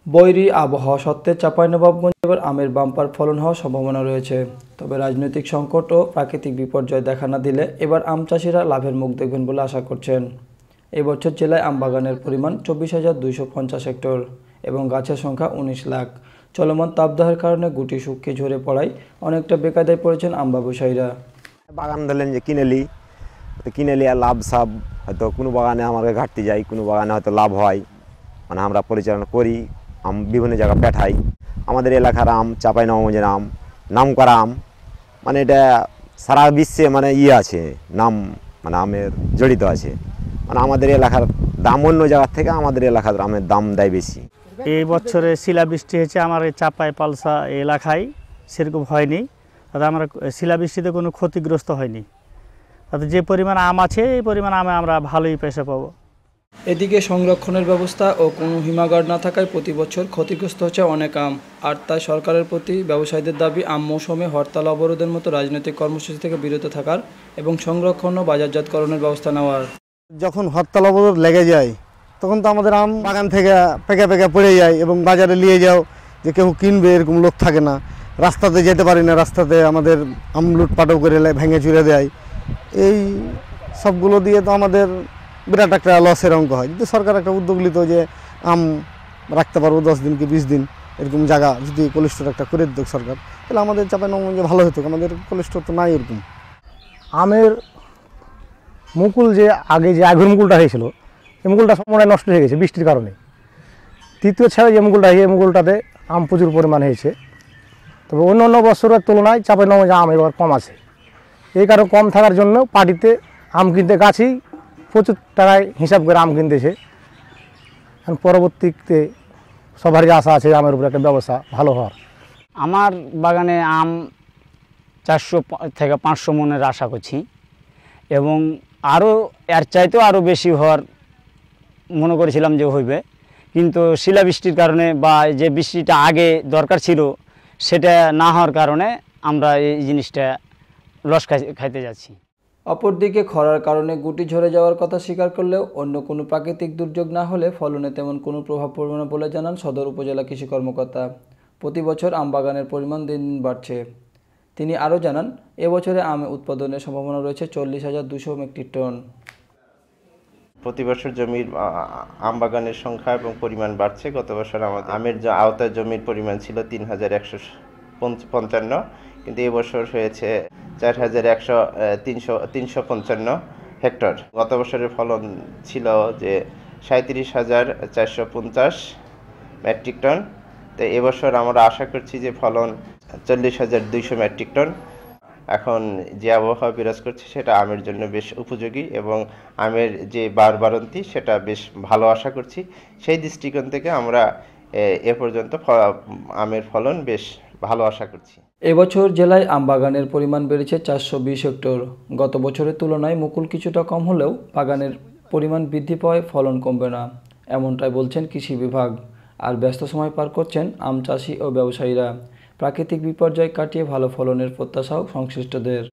বৈরী আবহাওয়া সত্ত্বে চাঁপাইনবাবগঞ্জে এবার আমের বাম্পার ফলন হওয়ার সম্ভাবনা রয়েছে। তবে রাজনৈতিক সংকট ও প্রাকৃতিক বিপর্যয় দেখা না দিলে এবার আম চাষিরা লাভের মুখ দেখবেন বলে আশা করছেন। এবছর জেলায় আম বাগানের পরিমাণ 24,250 হেক্টর এবং গাছের সংখ্যা 19 লাখ। চলমান তাপদাহের কারণে গুটি শুকিয়ে ঝরে পড়ায় অনেকটা বেকায়দায় পড়েছেন আম ব্যবসায়ীরা। বাগান ধরলেন যে কিনেলি আর লাভ সাব হয়তো কোনো বাগানে আমাদের ঘাটতি যায়, কোনো বাগানে হয়তো লাভ হয়, মানে আমরা পরিচালনা করি, আম বিভিন্ন জায়গায় পাঠাই। আমাদের এলাকার আম চাঁপাইনবাবগঞ্জের আম নাম করা আম, মানে এটা সারা বিশ্বে মানে আছে নাম, মানে আমের জড়িত আছে। মানে আমাদের এলাকার দাম অন্য জায়গার থেকে আমাদের এলাকার আমের দাম দেয় বেশি। এই বছরে শিলাবৃষ্টি হয়েছে আমার এই চাপাই পালসা এলাকায়, সেরকম হয়নি। তাতে আমরা শিলাবৃষ্টিতে কোনো ক্ষতিগ্রস্ত হয়নি। তাতে যে পরিমাণ আম আছে এই পরিমাণ আমে আমরা ভালোই পয়সা পাবো। এদিকে সংরক্ষণের ব্যবস্থা ও কোনো হিমাগার না থাকায় প্রতি বছর ক্ষতিগ্রস্ত হচ্ছে অনেক আম। আর তাই সরকারের প্রতি ব্যবসায়ীদের দাবি আম মৌসুমে হরতাল অবরোধের মতো রাজনৈতিক কর্মসূচি থেকে বিরত থাকার এবং সংরক্ষণ ও বাজারজাতকরণের ব্যবস্থা নেওয়ার। যখন হরতাল অবরোধ লেগে যায় তখন তো আমাদের আম বাগান থেকে পেকে পেকে পড়ে যায় এবং বাজারে নিয়ে যাও যে কেউ কিনবে এরকম লোক থাকে না। রাস্তাতে যেতে পারি না, রাস্তাতে আমাদের আম লুটপাটও করে ভেঙে চুরে দেয়। এই সবগুলো দিয়ে তো আমাদের বিরাট একটা লসের অঙ্ক হয়। যদি সরকার একটা উদ্যোগ নিত যে আম রাখতে পারবো 10 দিন কি 20 দিন এরকম জায়গা যদি কোল্ড স্টোর একটা করে দিত সরকার, তাহলে আমাদের চাঁপাইনবাবগঞ্জে ভালো হতো। আমাদের কোল্ড স্টোর তো নাই এরকম। আমের মুকুল যে আগে যে আগের মুকুলটা হয়েছিল এই মুকুলটা সম্পূর্ণ নষ্ট হয়ে গেছে বৃষ্টির কারণে। তৃতীয় ছাড়া যে মুকুলটা এই মুকুলটাতে আম প্রচুর পরিমাণ হয়েছে। তবে অন্য অন্য বছরের তুলনায় চাঁপাইনবাবগঞ্জে আম এবার কম আছে। এই কারণে কম থাকার জন্য পার্টিতে আম কিনতে গাছই প্রচুর টাকায় হিসাব করে আম কিনতেছে। এখন পরবর্তীতে সবারই আশা আছে আমের উপরে একটা ব্যবস্থা ভালো হওয়ার। আমার বাগানে আম 400 থেকে 500 মনের আশা করছি এবং আরও এর চাইতেও আরও বেশি হওয়ার মনে করেছিলাম যে হইবে, কিন্তু শিলাবৃষ্টির কারণে বা যে বৃষ্টিটা আগে দরকার ছিল সেটা না হওয়ার কারণে আমরা এই জিনিসটা লস খাইতে যাচ্ছি। অপরদিকে খরার কারণে গুটি ঝরে যাওয়ার কথা স্বীকার করলেও অন্য কোনো প্রাকৃতিক দুর্যোগ না হলে ফলনে তেমন কোনো প্রভাব পড়বে না বলে জানান সদর উপজেলা কৃষি কর্মকর্তা। প্রতি বছর আম বাগানের পরিমাণ দিন দিন বাড়ছে। তিনি আরও জানান এবছরে আম উৎপাদনের সম্ভাবনা রয়েছে 40,200 মেট্রিক টন। প্রতি বছর জমির আম বাগানের সংখ্যা এবং পরিমাণ বাড়ছে। গত বছর আমাদের আমের আওতায় জমির পরিমাণ ছিল 3,155, কিন্তু এবছর হয়েছে 4,355 হেক্টর। গত বছরের ফলন ছিল যে 37,450 মেট্রিক টন। তো এবছর আমরা আশা করছি যে ফলন 40,200 মেট্রিক টন। এখন যে আবহাওয়া বিরাজ করছে সেটা আমের জন্য বেশ উপযোগী এবং আমের যে বাড়ন্তি সেটা বেশ ভালো আশা করছি। সেই দৃষ্টিকোণ থেকে আমরা এ পর্যন্ত আমের ফলন বেশ ভালো আশা করছি। এবছর জেলায় আম বাগানের পরিমাণ বেড়েছে 420 হেক্টর। গত বছরের তুলনায় মুকুল কিছুটা কম হলেও বাগানের পরিমাণ বৃদ্ধি পাওয়ায় ফলন কমবে না, এমনটাই বলছেন কৃষি বিভাগ। আর ব্যস্ত সময় পার করছেন আম চাষি ও ব্যবসায়ীরা। প্রাকৃতিক বিপর্যয় কাটিয়ে ভালো ফলনের প্রত্যাশাও সংশ্লিষ্টদের।